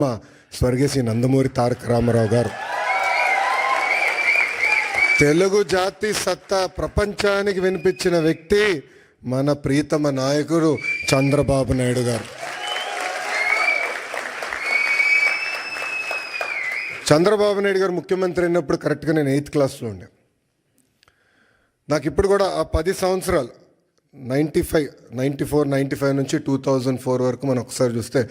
మా స్వర్గీయ శ్రీ నందమూరి తారక రామారావు గారు తెలుగు జాతి సత్తా ప్రపంచానికి వినిపించిన వ్యక్తి మన ప్రీతమ నాయకుడు చంద్రబాబు నాయుడు గారు. చంద్రబాబు నాయుడు గారు ముఖ్యమంత్రి అయినప్పుడు కరెక్ట్గా నేను 8th క్లాస్లో ఉండే. నాకు ఇప్పుడు కూడా ఆ 10 సంవత్సరాలు 94 నుంచి 2004 వరకు మనం ఒకసారి చూస్తే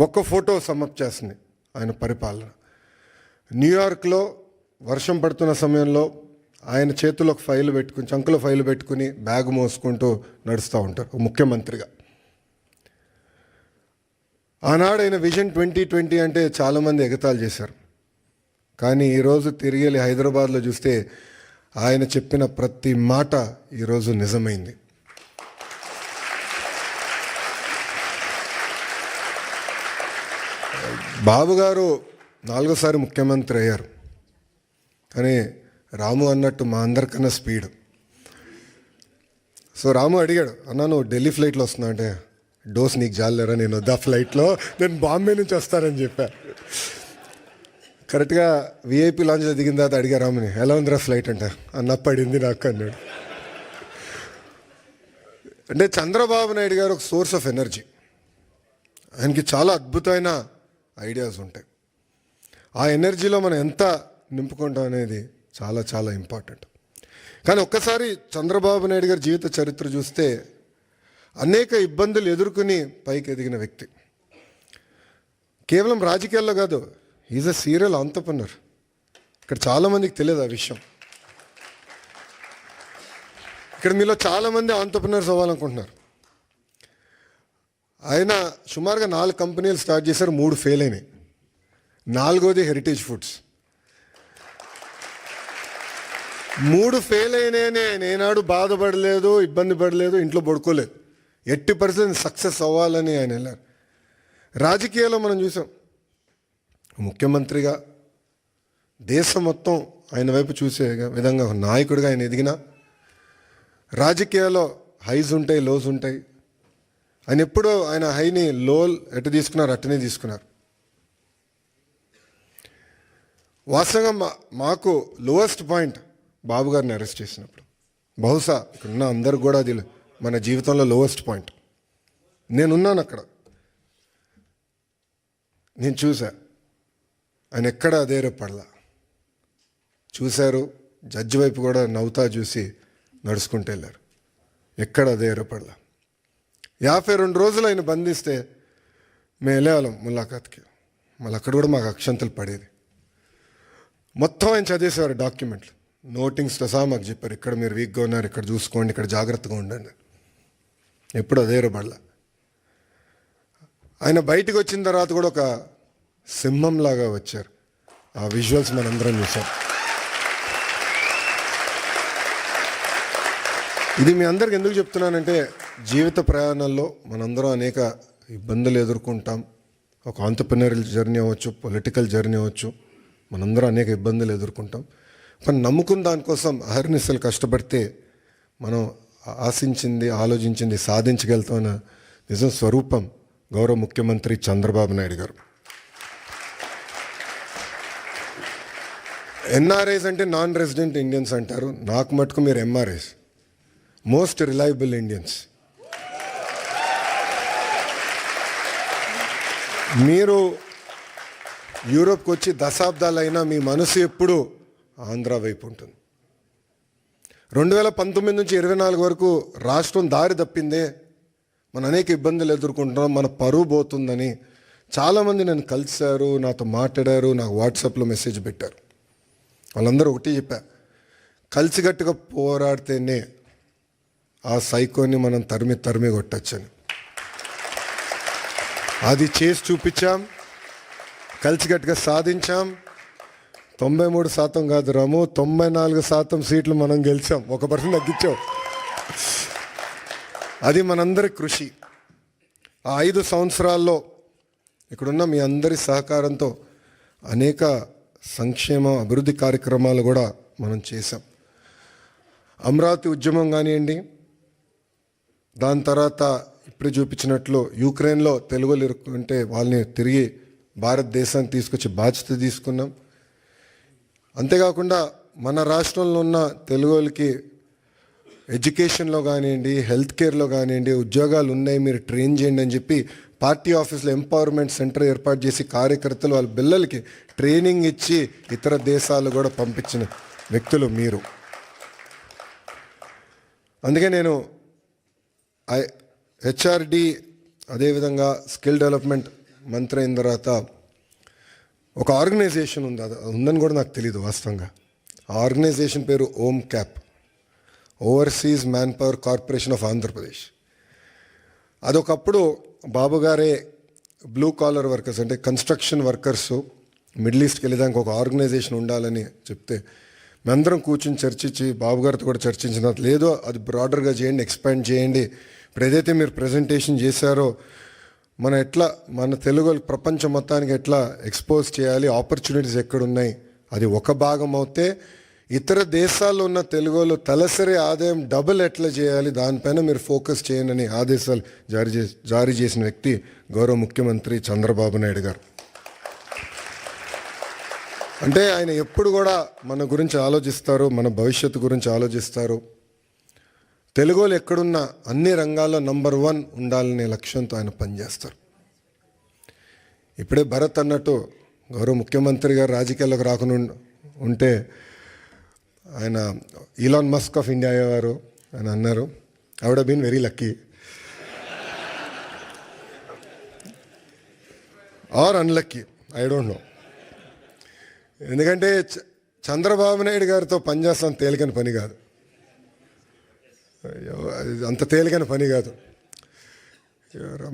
ఒక్క ఫోటో సమ్మప్ చేస్తుంది ఆయన పరిపాలన. న్యూయార్క్లో వర్షం పడుతున్న సమయంలో ఆయన చేతిలో ఒక ఫైల్ పెట్టుకుని, చంకులో ఫైల్ పెట్టుకుని బ్యాగ్ మోసుకుంటూ నడుస్తూ ఉంటారు ముఖ్యమంత్రిగా. ఆనాడు ఆయన విజన్ 2020 అంటే చాలామంది ఎగతాళి చేశారు. కానీ ఈరోజు తిరిగి వెళ్ళి హైదరాబాద్లో చూస్తే ఆయన చెప్పిన ప్రతి మాట ఈరోజు నిజమైంది. బాబు గారు 4వ సారి ముఖ్యమంత్రి అయ్యారు. కానీ రాము అన్నట్టు మా అందరికన్నా స్పీడ్. సో రాము అడిగాడు, అన్నా నువ్వు ఢిల్లీ ఫ్లైట్లో వస్తున్నా అంటే, డోస్ నీకు జాలేరా, నేను వద్దా ఫ్లైట్లో, నేను బాంబే నుంచి వస్తానని చెప్పా. కరెక్ట్గా విఐపి లాంచ్లో దిగిన తర్వాత అడిగా రాముని, ఎలా ఉందిరా ఫ్లైట్ అంటే, అన్న పడింది నాకు అన్నాడు. అంటే చంద్రబాబు నాయుడు గారు ఒక సోర్స్ ఆఫ్ ఎనర్జీ. ఆయనకి చాలా అద్భుతమైన ఐడియాస్ ఉంటాయి. ఆ ఎనర్జీలో మనం ఎంత నింపుకుంటాం అనేది చాలా చాలా ఇంపార్టెంట్. కానీ ఒక్కసారి చంద్రబాబు నాయుడు గారి జీవిత చరిత్ర చూస్తే అనేక ఇబ్బందులు ఎదుర్కొని పైకి ఎదిగిన వ్యక్తి. కేవలం రాజకీయాల్లో కాదు, ఈజ్ అ సీరియల్ ఆంటర్‌ప్రెన్యూర్. ఇక్కడ చాలామందికి తెలియదు ఆ విషయం. ఇక్కడ మీలో చాలామంది ఆంటర్‌ప్రెన్యూర్స్ అవ్వాలనుకుంటున్నారు. ఆయన సుమారుగా 4 కంపెనీలు స్టార్ట్ చేశారు, 3 ఫెయిల్ అయినాయి. 4వది హెరిటేజ్ ఫుడ్స్. 3 ఫెయిల్ అయినాయని ఆయన ఏనాడు బాధపడలేదు, ఇబ్బంది పడలేదు, ఇంట్లో పడుకోలేదు. 80% సక్సెస్ అవ్వాలని ఆయన వెళ్ళారు. రాజకీయాల్లో మనం చూసాం, ముఖ్యమంత్రిగా దేశం మొత్తం ఆయన వైపు చూసే విధంగా నాయకుడిగా ఆయన ఎదిగిన. రాజకీయాల్లో హైస్ ఉంటాయి, లోస్ ఉంటాయి. ఆయన ఎప్పుడూ ఆయన హైని లో ఎటు తీసుకున్నారు అట్టనే తీసుకున్నారు. వాస్తవంగా మాకు లోయెస్ట్ పాయింట్ బాబు గారిని అరెస్ట్ చేసినప్పుడు, బహుశా ఇక్కడున్న అందరికి కూడా అది మన జీవితంలో లోయెస్ట్ పాయింట్. నేనున్నాను అక్కడ, నేను చూసా ఆయన ఎక్కడ అధైర్యపడలా. చూశారు, జడ్జి వైపు కూడా నవ్వుతా చూసి నడుచుకుంటూ వెళ్ళారు. ఎక్కడ అధైర్యపడలా. 52 రోజులు ఆయన బంధిస్తే మేము వెళ్ళేవాళ్ళం ములాఖాత్కి. మళ్ళీ అక్కడ కూడా మాకు అక్షంతలు పడేది. మొత్తం ఆయన చదివేసేవారు డాక్యుమెంట్లు, నోటింగ్స్తో సహా మాకు చెప్పారు, ఇక్కడ మీరు వీక్గా ఉన్నారు, ఇక్కడ చూసుకోండి, ఇక్కడ జాగ్రత్తగా ఉండండి. ఎప్పుడు అధైర్యపడలా. ఆయన బయటకు వచ్చిన తర్వాత కూడా ఒక సింహంలాగా వచ్చారు. ఆ విజువల్స్ మనందరం చూసాం. ఇది మీ అందరికి ఎందుకు చెప్తున్నానంటే, జీవిత ప్రయాణాల్లో మనందరం అనేక ఇబ్బందులు ఎదుర్కొంటాం. ఒక ఆంటర్‌ప్రెన్యూరల్ జర్నీ అవ్వచ్చు, పొలిటికల్ జర్నీ అవ్వచ్చు, మనందరం అనేక ఇబ్బందులు ఎదుర్కొంటాం. కానీ నమ్ముకున్న దానికోసం అహర్నిశలు కష్టపడితే మనం ఆశించింది, ఆలోచించింది సాధించగలుగుతామన్న నిజం స్వరూపం గౌరవ ముఖ్యమంత్రి చంద్రబాబు నాయుడు గారు. ఎన్ఆర్ఐస్ అంటే నాన్ రెసిడెంట్ ఇండియన్స్ అంటారు. నాకు మటుకు మీరు ఎంఆర్ఐస్, మోస్ట్ రిలయబుల్ ఇండియన్స్. మీరు యూరోప్కి వచ్చి దశాబ్దాలైనా మీ మనసు ఎప్పుడు ఆంధ్ర వైపు ఉంటుంది. 2019 నుంచి 24 వరకు రాష్ట్రం దారి తప్పిందే, మనం అనేక ఇబ్బందులు ఎదుర్కొంటున్నాం, మన పరువు పోతుందని చాలామంది నన్ను కలిశారు, నాతో మాట్లాడారు, నాకు వాట్సాప్లో మెసేజ్ పెట్టారు. వాళ్ళందరూ ఒకటి చెప్పా, కలిసికట్టుగా పోరాడితేనే ఆ సైకోని మనం తరిమి కొట్టచ్చని. అది చేసి చూపించాం, కలిసికట్టుగా సాధించాం. 93% కాదు రాము, 94% సీట్లు మనం గెలిచాం, 1% తగ్గించాం. అది మనందరి కృషి. ఆ 5 సంవత్సరాల్లో ఇక్కడున్న మీ అందరి సహకారంతో అనేక సంక్షేమ అభివృద్ధి కార్యక్రమాలు కూడా మనం చేసాం. అమరావతి ఉద్యమం కానివ్వండి, దాని తర్వాత ఇప్పుడు చూపించినట్లు యుక్రెయిన్లో తెలుగులు ఇరుక్కుంటే వాళ్ళని తిరిగి భారతదేశాన్ని తీసుకొచ్చే బాధ్యత తీసుకున్నాం. అంతేకాకుండా మన రాష్ట్రంలో ఉన్న తెలుగు వాళ్ళకి ఎడ్యుకేషన్లో కానివ్వండి, హెల్త్ కేర్లో కానివ్వండి ఉద్యోగాలు ఉన్నాయి, మీరు ట్రైన్ చేయండి అని చెప్పి పార్టీ ఆఫీస్లో ఎంపవర్మెంట్ సెంటర్ ఏర్పాటు చేసి కార్యకర్తలు వాళ్ళ పిల్లలకి ట్రైనింగ్ ఇచ్చి ఇతర దేశాలు కూడా పంపించిన వ్యక్తులు మీరు. అందుకే నేను హెచ్ఆర్డి అదేవిధంగా స్కిల్ డెవలప్మెంట్ మంత్రి అయిన తర్వాత ఒక ఆర్గనైజేషన్ ఉంది, అది ఉందని కూడా నాకు తెలియదు వాస్తవంగా. ఆ ఆర్గనైజేషన్ పేరు ohm cap, overseas man power corporation of Andhra Pradesh. అదొకప్పుడు బాబు గారే బ్లూ కాలర్ వర్కర్స్ అంటే కన్స్ట్రక్షన్ వర్కర్స్ మిడిల్ ఈస్ట్కి వెళ్ళేదానికి ఒక ఆర్గనైజేషన్ ఉండాలని చెప్తే మేమందరం కూర్చుని చర్చించి బాబు గారితో కూడా చర్చించిన లేదో అది బ్రాడర్గా చేయండి, ఎక్స్పాండ్ చేయండి. ఇప్పుడు ఏదైతే మీరు ప్రజెంటేషన్ చేశారో మన తెలుగు ప్రపంచం మొత్తానికి ఎట్లా ఎక్స్పోజ్ చేయాలి, ఆపర్చునిటీస్ ఎక్కడున్నాయి, అది ఒక భాగం అవుతే ఇతర దేశాల్లో ఉన్న తెలుగులో తలసరి ఆదాయం డబుల్ ఎట్లా చేయాలి దానిపైన మీరు ఫోకస్ చేయండి ఆదేశాలు జారీ చేసిన వ్యక్తి గౌరవ ముఖ్యమంత్రి చంద్రబాబు నాయుడు గారు. అంటే ఆయన ఎప్పుడు కూడా మన గురించి ఆలోచిస్తారు, మన భవిష్యత్తు గురించి ఆలోచిస్తారు. తెలుగులో ఎక్కడున్నా అన్ని రంగాల్లో నంబర్ 1 ఉండాలనే లక్ష్యంతో ఆయన పనిచేస్తారు. ఇప్పుడే భరత్ అన్నట్టు గౌరవ ముఖ్యమంత్రి గారు రాజకీయాల్లోకి రాకుండా ఉంటే ఆయన ఈలాన్ మస్క్ ఆఫ్ ఇండియా అయ్యేవారు అని అన్నారు. I would have been very lucky or unlucky, I don't know. ఎందుకంటే చంద్రబాబు నాయుడు గారితో పనిచేస్తాం తేలికని పని కాదు, అంత తేలికైన పని కాదు.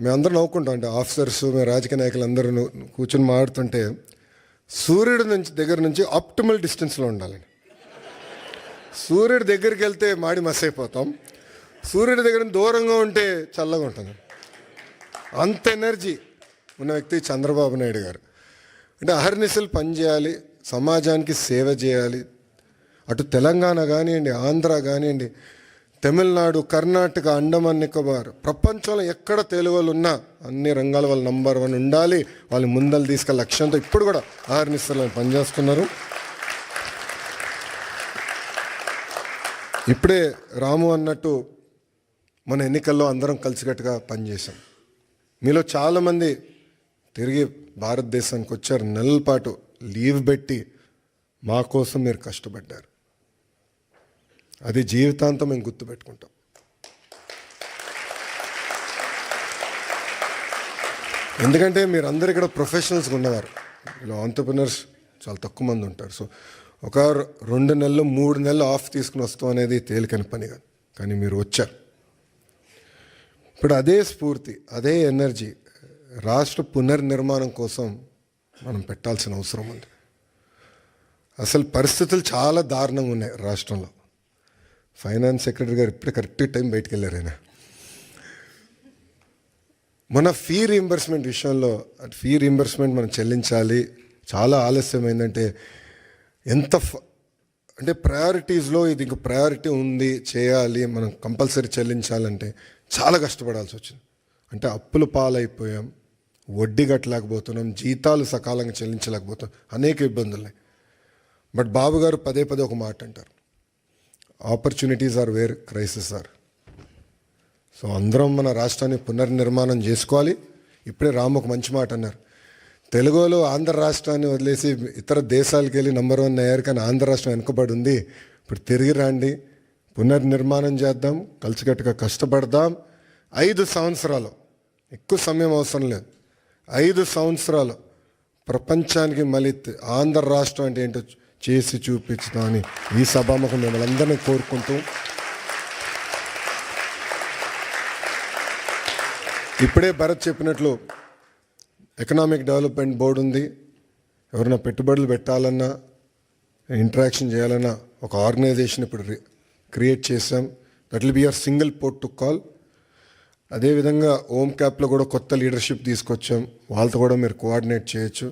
మేమందరం నవ్వుకుంటాం అంటే ఆఫీసర్స్ మేము రాజకీయ నాయకులు అందరూ కూర్చొని మాట్లాడుతుంటే సూర్యుడి దగ్గర నుంచి ఆప్టిమల్ డిస్టెన్స్లో ఉండాలని. సూర్యుడి దగ్గరికి వెళ్తే మాడి మస్ అయిపోతాం, సూర్యుడి దగ్గర దూరంగా ఉంటే చల్లగా ఉంటుంది. అంత ఎనర్జీ ఉన్న వ్యక్తి చంద్రబాబు నాయుడు గారు. అంటే అహర్నిశలు పనిచేయాలి, సమాజానికి సేవ చేయాలి. అటు తెలంగాణ కానివ్వండి, ఆంధ్ర కానివ్వండి, తమిళనాడు, కర్ణాటక, అండమాన్ నికోబార్, ప్రపంచంలో ఎక్కడ తెలుగు వాళ్ళు ఉన్నా అన్ని రంగాల వాళ్ళు నంబర్ 1 ఉండాలి, వాళ్ళు ముందలు తీసుకెళ్ళే లక్ష్యంతో ఇప్పుడు కూడా అహర్నిశలు పనిచేస్తున్నారు. ఇప్పుడే రాము అన్నట్టు మన ఎన్నికల్లో అందరం కలిసికట్టుగా పనిచేశాం. మీలో చాలామంది తిరిగి భారతదేశానికి వచ్చారు, నెలల పాటు లీవ్ పెట్టి మా కోసం మీరు కష్టపడ్డారు. అది జీవితాంతం మేము గుర్తుపెట్టుకుంటాం. ఎందుకంటే మీరు అందరు ఇక్కడ ప్రొఫెషనల్స్గా ఉన్నవారు, ఇలా ఆంటర్ప్రినర్స్ చాలా తక్కువ మంది ఉంటారు. సో ఒక 2 నెలలు 3 నెలలు ఆఫ్ తీసుకుని వస్తాం అనేది తేలికని పని కాదు, కానీ మీరు వచ్చారు. ఇప్పుడు అదే స్ఫూర్తి, అదే ఎనర్జీ రాష్ట్ర పునర్నిర్మాణం కోసం మనం పెట్టాల్సిన అవసరం ఉంది. అసలు పరిస్థితులు చాలా దారుణంగా ఉన్నాయి రాష్ట్రంలో. ఫైనాన్స్ సెక్రటరీ గారు ఇప్పుడే కరెక్ట్ టైం బయటకు వెళ్ళారు. ఆయన మన ఫీ రీయింబర్స్మెంట్ విషయంలో ఫీ రీయింబర్స్మెంట్ మనం చెల్లించాలి, చాలా ఆలస్యమైందంటే అంటే ప్రయారిటీస్లో ఇది ఇంక ప్రయారిటీ ఉంది, చేయాలి, మనం కంపల్సరీ చెల్లించాలంటే చాలా కష్టపడాల్సి వచ్చింది. అంటే అప్పుల పాలైపోయాం, వడ్డీ కట్టలేకపోతున్నాం, జీతాలు సకాలంగా చెల్లించలేకపోతున్నాం, అనేక ఇబ్బందులు. బట్ బాబు గారు పదే ఒక మాట అంటారు, opportunities are where crisis are. So అందరం మన రాష్ట్రాన్ని పునర్నిర్మాణం చేసుకోవాలి. ఇప్పుడే రాము ఒక మంచి మాట అన్నారు, తెలుగులో ఆంధ్ర రాష్ట్రాన్ని వదిలేసి ఇతర దేశాలకు వెళ్ళి నంబర్ 1 అయ్యారు, కానీ ఆంధ్ర రాష్ట్రం వెనుకబడి ఉంది. ఇప్పుడు తిరిగి రండి, పునర్నిర్మాణం చేద్దాం, కలిసికట్టుగా కష్టపడదాం. 5 సంవత్సరాలు, ఎక్కువ సమయం అవసరం లేదు, 5 సంవత్సరాలు ప్రపంచానికి మళ్ళీ ఆంధ్ర రాష్ట్రం అంటే ఏంటో చేసి చూపించుదామని ఈ సభాముఖం మిమ్మల్ని అందరినీ కోరుకుంటూ, ఇప్పుడే భరత్ చెప్పినట్లు ఎకనామిక్ డెవలప్మెంట్ బోర్డు ఉంది. ఎవరైనా పెట్టుబడులు పెట్టాలన్నా, ఇంటరాక్షన్ చేయాలన్నా ఒక ఆర్గనైజేషన్ ఇప్పుడు క్రియేట్ చేసాం. That will be your single port to call. అదేవిధంగా ఓమ్ క్యాప్లో కూడా కొత్త లీడర్షిప్ తీసుకొచ్చాం, వాళ్ళతో కూడా మీరు కోఆర్డినేట్ చేయొచ్చు.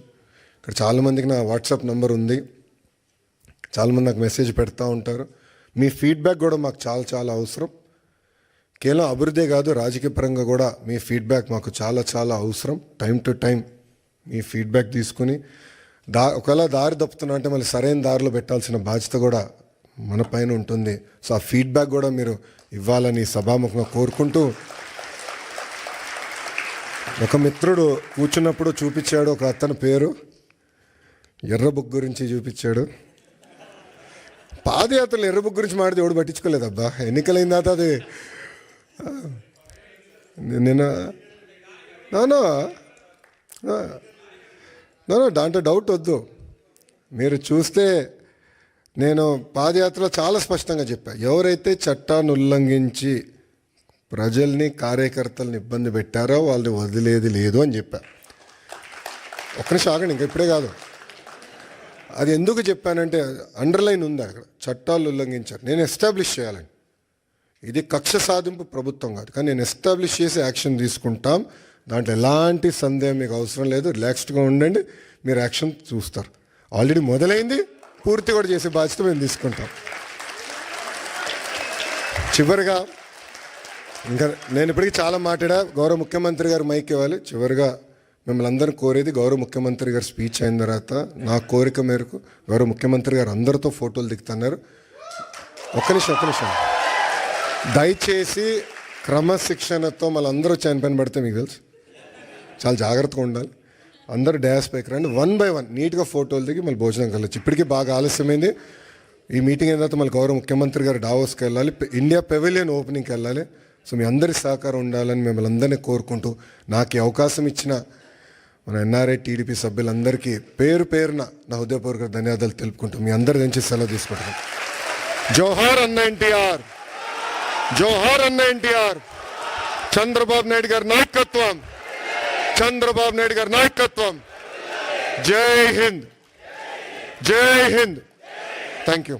ఇక్కడ చాలామందికి నా వాట్సాప్ నెంబర్ ఉంది, చాలామంది నాకు మెసేజ్ పెడతా ఉంటారు. మీ ఫీడ్బ్యాక్ కూడా మాకు చాలా అవసరం. కేవలం అభివృద్ధే కాదు, రాజకీయ పరంగా కూడా మీ ఫీడ్బ్యాక్ మాకు చాలా అవసరం. Time to time me feedback తీసుకుని ఒకవేళ దారి తప్పుతున్నా అంటే మళ్ళీ సరైన దారిలో పెట్టాల్సిన బాధ్యత కూడా మన పైన ఉంటుంది. సో ఆ ఫీడ్బ్యాక్ కూడా మీరు ఇవ్వాలని సభాముఖంగా కోరుకుంటూ, ఒక మిత్రుడు కూర్చున్నప్పుడు చూపించాడు, ఒక అతని పేరు ఎర్ర బుక్ గురించి చూపించాడు. పాదయాత్రలు ఎర్ర బుక్ గురించి మాడితే ఎవడు పట్టించుకోలేదబ్బా. ఎన్నికలైన తర్వాత అది నిన్న దాంట్లో డౌట్ వద్దు. మీరు చూస్తే నేను పాదయాత్రలో చాలా స్పష్టంగా చెప్పా, ఎవరైతే చట్టాన్ని ఉల్లంఘించి ప్రజల్ని కార్యకర్తల్ని ఇబ్బంది పెట్టారో వాళ్ళని వదిలేది లేదు అని చెప్పా. ఒక్క నిమిషం ఆగండి, ఇంకా ఇప్పుడే కాదు. అది ఎందుకు చెప్పానంటే అండర్లైన్ ఉంది అక్కడ, చట్టాలు ఉల్లంఘించారు. నేను ఎస్టాబ్లిష్ చేయాలని, ఇది కక్ష సాధింపు ప్రభుత్వం కాదు, కానీ నేను ఎస్టాబ్లిష్ చేసి యాక్షన్ తీసుకుంటాం. దాంట్లో ఎలాంటి సందేహం మీకు అవసరం లేదు. రిలాక్స్డ్గా ఉండండి, మీరు యాక్షన్ చూస్తారు. ఆల్రెడీ మొదలైంది, పూర్తి కూడా చేసే బాధ్యత మేము తీసుకుంటాం. చివరిగా ఇంకా నేను ఇప్పటికీ చాలా మాట్లాడా, గౌరవ ముఖ్యమంత్రి గారు మైక్ ఇవ్వాలి. చివరిగా మిమ్మల్ని అందరిని కోరేది, గౌరవ ముఖ్యమంత్రి గారు స్పీచ్ అయిన తర్వాత నా కోరిక మేరకు గౌరవ ముఖ్యమంత్రి గారు అందరితో ఫోటోలు దిగుతున్నారు. ఒక్క నిమిషం దయచేసి క్రమశిక్షణతో మళ్ళీ అందరూ చనిపోయిన పడితే మీకు తెలుసు, చాలా జాగ్రత్తగా ఉండాలి. అందరూ డ్యాస్ పైకి రండి, 1 by 1 నీట్గా ఫోటోలు దిగి మళ్ళీ భోజనం కలవచ్చు. ఇప్పటికీ బాగా ఆలస్యమైంది. ఈ మీటింగ్ అయిన తర్వాత మళ్ళీ గౌరవ ముఖ్యమంత్రి గారు డావోస్కి వెళ్ళాలి, ఇండియా పెవిలియన్ ఓపెనింగ్కి వెళ్ళాలి. సో మీ అందరి సహకారం ఉండాలని మిమ్మల్ని అందరినీ కోరుకుంటూ, నాకు ఈ అవకాశం ఇచ్చిన మన ఎన్ఆర్ఐ టీడీపీ సభ్యులందరికీ పేరు పేరున నా హృదయపూర్వక ధన్యవాదాలు తెలుపుకుంటూ మీ అందరి నుంచి సెలవు తీసుకుంటున్నాను. జోహార్ అన్న ఎన్టీఆర్, జోహార్ అన్న ఎన్టీఆర్. చంద్రబాబు నాయుడు గారి నాయకత్వం, చంద్రబాబు నాయుడు గారి నాయకత్వం. జై హింద్, జై హింద్. Thank you.